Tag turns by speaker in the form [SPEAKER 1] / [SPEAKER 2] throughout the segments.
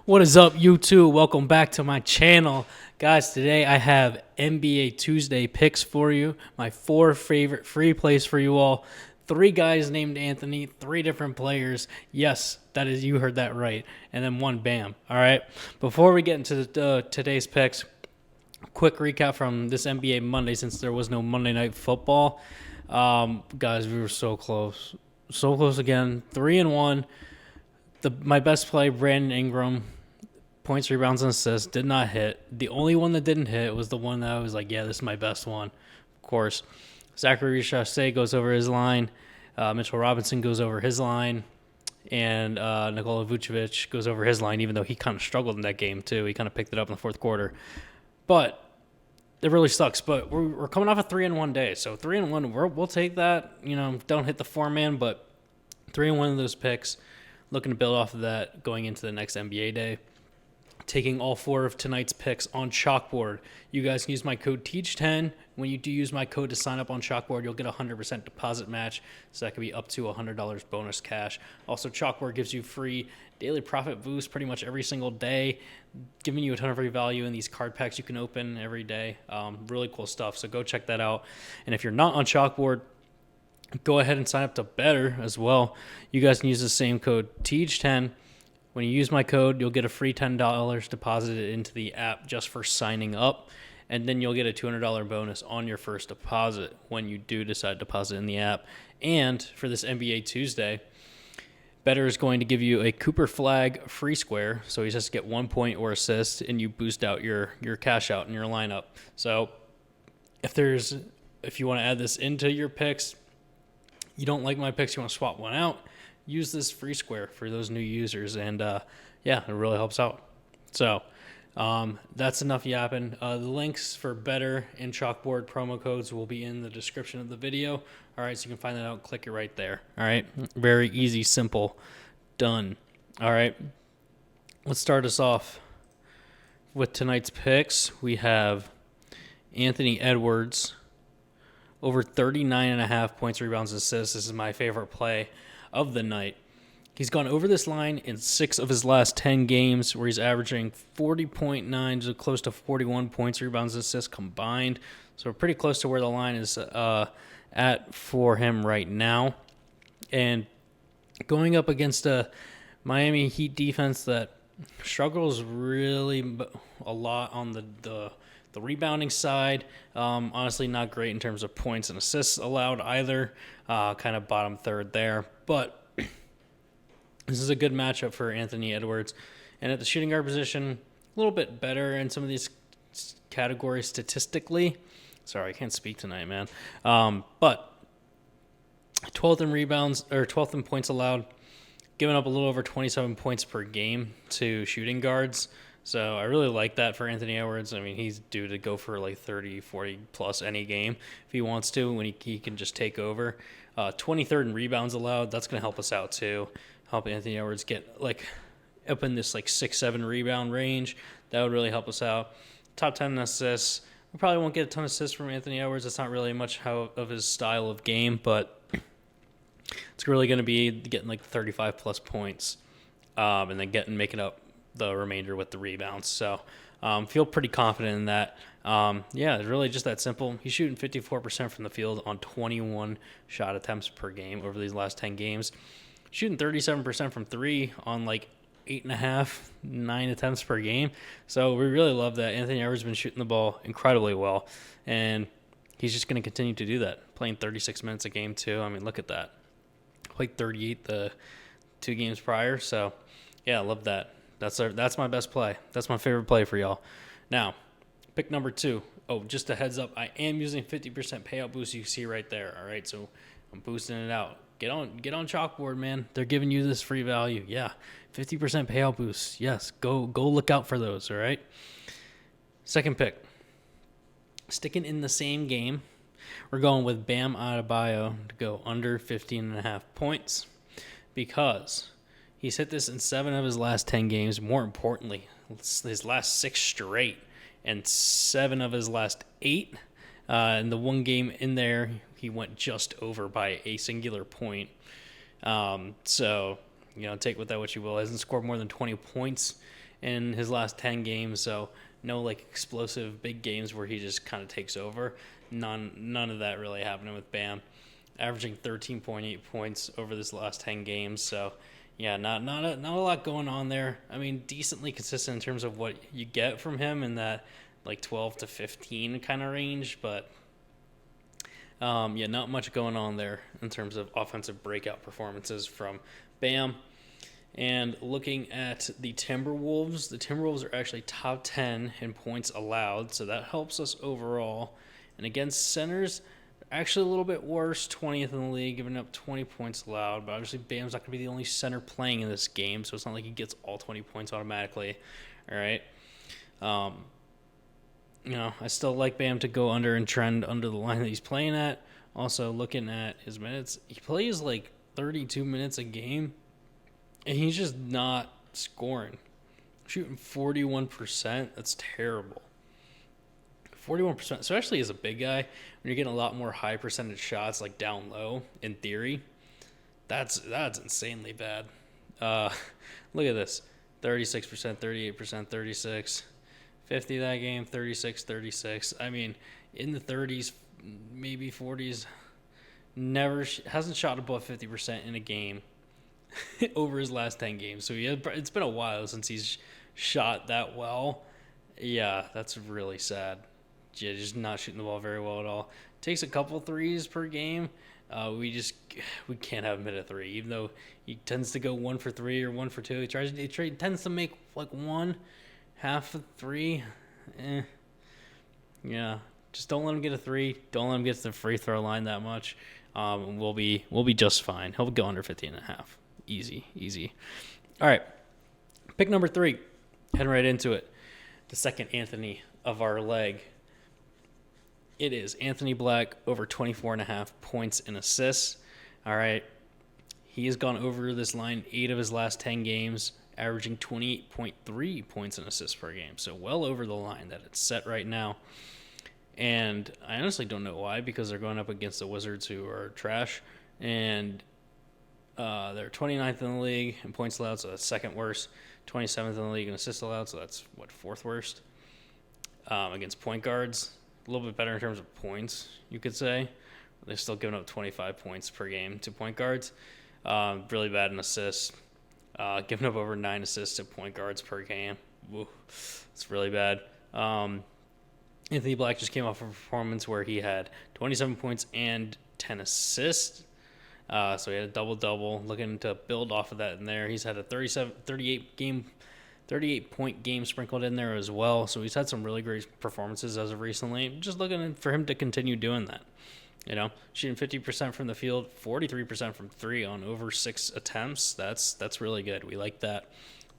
[SPEAKER 1] What is up, YouTube? Welcome back to my channel. Guys, today I have NBA Tuesday picks for you. My 4 favorite free plays for you all. 3 guys named Anthony, 3 different players. Yes, that is, you heard that right. And then 1 Bam. All right. Before we get into today's picks, quick recap from this NBA Monday since there was no Monday Night Football. Guys, we were so close. So close again. 3-1. My best play, Brandon Ingram, points, rebounds, and assists, did not hit. The only one that didn't hit was the one that I was like, yeah, this is my best one. Of course, Zachary Richardson goes over his line. Mitchell Robinson goes over his line. And Nikola Vucevic goes over his line, even though he kind of struggled in that game, too. He kind of picked it up in the fourth quarter. But it really sucks. But we're coming off a 3-1 day. So 3-1, we'll take that. You know, don't hit the 4-man, but 3-1 of those picks. Looking to build off of that going into the next NBA day. Taking all 4 of tonight's picks on Chalkboard. You guys can use my code TEACH10. When you do use my code to sign up on Chalkboard, you'll get a 100% deposit match. So that could be up to $100 bonus cash. Also, Chalkboard gives you free daily profit boost pretty much every single day, giving you a ton of free value in these card packs you can open every day. Really cool stuff. So go check that out. And if you're not on Chalkboard, go ahead and sign up to Betr as well. You guys can use the same code TEACH10. When you use my code, you'll get a free $10 deposited into the app just for signing up. And then you'll get a $200 bonus on your first deposit when you do decide to deposit in the app. And for this NBA Tuesday, Betr is going to give you a Cooper Flag free square. So you just get 1 point or assist, and you boost out your cash out in your lineup. So if you want to add this into your picks, you don't like my picks, you want to swap one out, use this free square for those new users, and yeah, it really helps out. So that's enough yapping. The links for Betr and Chalkboard promo codes will be in the description of the video. All right, so you can find that out, click it right there. All right, very easy, simple, done. All right, let's start us off with tonight's picks. We have Anthony Edwards over 39.5 points, rebounds, and assists. This is my favorite play of the night. He's gone over this line in 6 of his last 10 games, where he's averaging 40.9 to close to 41 points, rebounds, and assists combined. So we're pretty close to where the line is at for him right now. And going up against a Miami Heat defense that struggles really a lot on the rebounding side, honestly not great in terms of points and assists allowed either. Kind of bottom third there. But this is a good matchup for Anthony Edwards. And at the shooting guard position, a little bit better in some of these categories statistically. Sorry, I can't speak tonight, man. But 12th in rebounds, or 12th in points allowed, giving up a little over 27 points per game to shooting guards. So I really like that for Anthony Edwards. I mean, he's due to go for like 30, 40 plus any game if he wants to, when he can just take over. 23rd in rebounds allowed. That's going to help us out too. Help Anthony Edwards get like up in this like 6-7 rebound range. That would really help us out. Top 10 in assists. We probably won't get a ton of assists from Anthony Edwards. That's not really much of his style of game, but it's really going to be getting like 35 plus points, and then making up the remainder with the rebounds. So feel pretty confident in that. Yeah, it's really just that simple. He's shooting 54% from the field on 21 shot attempts per game over these last 10 games. Shooting 37% from 3 on like 8.5, 9 attempts per game. So we really love that. Anthony Edwards has been shooting the ball incredibly well, and he's just going to continue to do that, playing 36 minutes a game too. I mean, look at that. Played 38 the 2 games prior. So yeah, I love that. That's my best play. That's my favorite play for y'all. Now, pick number 2. Oh, just a heads up, I am using 50% payout boost. You see right there. All right, so I'm boosting it out. Get on Chalkboard, man. They're giving you this free value. Yeah, 50% payout boost. Yes, go look out for those. All right. Second pick. Sticking in the same game, we're going with Bam Adebayo to go under 15.5 points because he's hit this in 7 of his last 10 games. More importantly, his last 6 straight and 7 of his last 8. In the 1 game in there, he went just over by a singular point. So, take with that what you will. He hasn't scored more than 20 points in his last 10 games, so no like explosive big games where he just kind of takes over. None of that really happening with Bam, averaging 13.8 points over this last 10 games. So yeah, not a lot going on there. I mean, decently consistent in terms of what you get from him in that like 12 to 15 kind of range, but yeah, not much going on there in terms of offensive breakout performances from Bam. And looking at the Timberwolves are actually top 10 in points allowed, so that helps us overall. And against centers, they're actually a little bit worse, 20th in the league, giving up 20 points allowed. But obviously, Bam's not going to be the only center playing in this game, so it's not like he gets all 20 points automatically. All right. I still like Bam to go under and trend under the line that he's playing at. Also, looking at his minutes, he plays like 32 minutes a game, and he's just not scoring. Shooting 41%, that's terrible. 41%, especially as a big guy, when you're getting a lot more high percentage shots like down low, in theory, that's insanely bad. Look at this. 36%, 38%, 36%. 50 that game, 36, 36. I mean, in the 30s, maybe 40s. Never hasn't shot above 50% in a game over his last 10 games. So it's been a while since he's shot that well. Yeah, that's really sad. Yeah, just not shooting the ball very well at all. Takes a couple threes per game. We can't have him hit a three, even though he tends to go 1 for 3 or 1 for 2. He tends to make like one. Half a three, yeah. Just don't let him get a three. Don't let him get to the free throw line that much. We'll be just fine. He'll go under 50.5. Easy. All right. Pick number 3. Heading right into it. The second Anthony of our leg. It is Anthony Black over 24.5 points and assists. All right. He has gone over this line 8 of his last 10 games, averaging 28.3 points and assists per game. So well over the line that it's set right now. And I honestly don't know why, because they're going up against the Wizards, who are trash. And they're 29th in the league in points allowed, so that's second worst. 27th in the league in assists allowed, so that's, fourth worst. Against point guards, a little bit better in terms of points, you could say. They're still giving up 25 points per game to point guards. Really bad in assists. Giving up over 9 assists to point guards per game. Ooh, it's really bad. Anthony Black just came off a performance where he had 27 points and 10 assists. So he had a double-double. Looking to build off of that in there. He's had a 38-point game sprinkled in there as well. So he's had some really great performances as of recently. Just looking for him to continue doing that. Shooting 50% from the field, 43% from 3 on over 6 attempts. That's really good. We like that.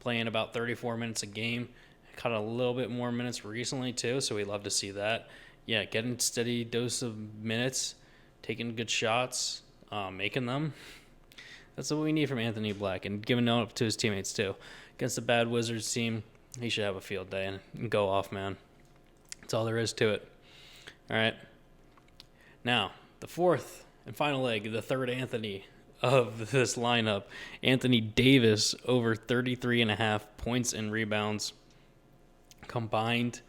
[SPEAKER 1] Playing about 34 minutes a game. Caught a little bit more minutes recently too, so we love to see that. Yeah, getting steady dose of minutes, taking good shots, making them. That's what we need from Anthony Black, and giving it up to his teammates too. Against the bad Wizards team, he should have a field day and go off, man. That's all there is to it. All right. Now, the fourth and final leg, the third Anthony of this lineup, Anthony Davis, over 33.5 points and rebounds combined.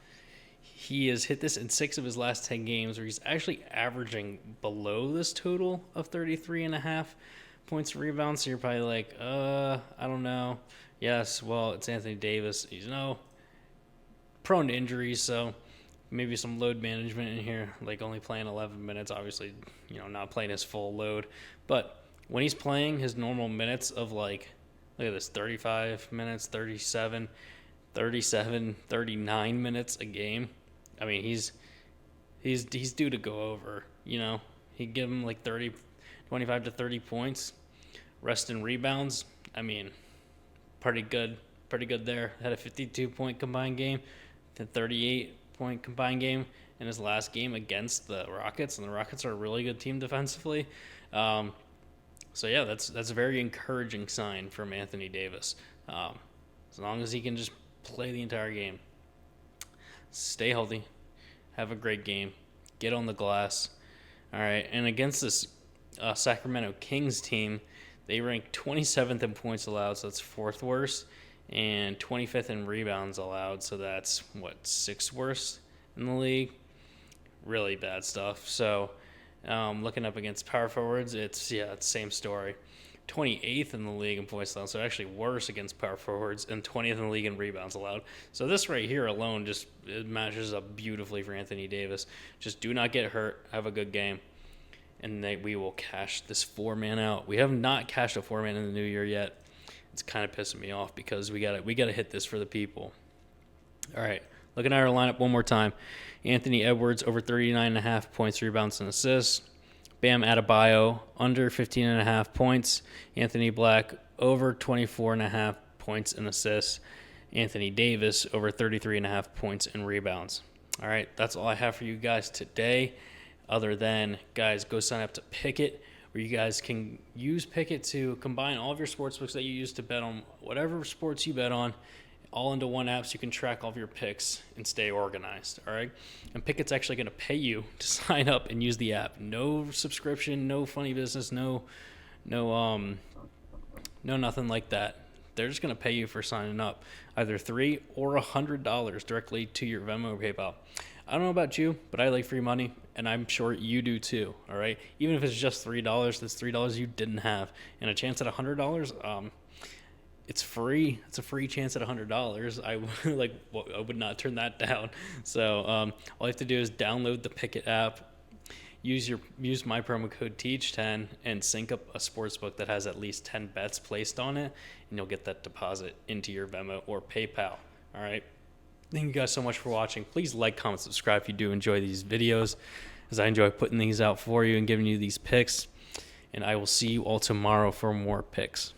[SPEAKER 1] He has hit this in 6 of his last 10 games, where he's actually averaging below this total of 33.5 points and rebounds. So you're probably like, I don't know. Yes, well, it's Anthony Davis. He's prone to injuries, so maybe some load management in here, like only playing 11 minutes, obviously, not playing his full load. But when he's playing his normal minutes of look at this, 35 minutes, 37, 39 minutes a game, I mean, he's due to go over, He'd give him 25 to 30 points. Rest and rebounds, I mean, pretty good there. Had a 52-point combined game, a 38-point combined game in his last game against the Rockets, and the Rockets are a really good team defensively. So yeah, that's a very encouraging sign from Anthony Davis. As long as he can just play the entire game, stay healthy, have a great game, get on the glass. All right, and against this Sacramento Kings team, they ranked 27th in points allowed, so that's 4th worst, and 25th in rebounds allowed. So that's, what, 6th worst in the league? Really bad stuff. So looking up against power forwards, it's the same story. 28th in the league in points allowed, so actually worse against power forwards, and 20th in the league in rebounds allowed. So this right here alone just it matches up beautifully for Anthony Davis. Just do not get hurt, have a good game, and we will cash this 4-man out. We have not cashed a 4-man in the new year yet. It's kind of pissing me off because we gotta hit this for the people. All right, looking at our lineup one more time. Anthony Edwards over 39.5 points, rebounds, and assists. Bam Adebayo under 15.5 points. Anthony Black over 24.5 points and assists. Anthony Davis over 33.5 points and rebounds. All right, that's all I have for you guys today. Other than, guys, go sign up to Pick'It, where you guys can use Pick'It to combine all of your sportsbooks that you use to bet on whatever sports you bet on, all into one app, so you can track all of your picks and stay organized, all right? And Pickett's actually going to pay you to sign up and use the app. No subscription, no funny business, no nothing like that. They're just going to pay you for signing up, either $3 or $100 directly to your Venmo or PayPal. I don't know about you, but I like free money, and I'm sure you do too, all right? Even if it's just $3, that's $3 you didn't have. And a chance at $100, it's free. It's a free chance at $100. I would not turn that down. So all you have to do is download the Pick'It app, use my promo code TEACH10, and sync up a sportsbook that has at least 10 bets placed on it, and you'll get that deposit into your Venmo or PayPal. All right. Thank you guys so much for watching. Please like, comment, subscribe if you do enjoy these videos, as I enjoy putting these out for you and giving you these picks. And I will see you all tomorrow for more picks.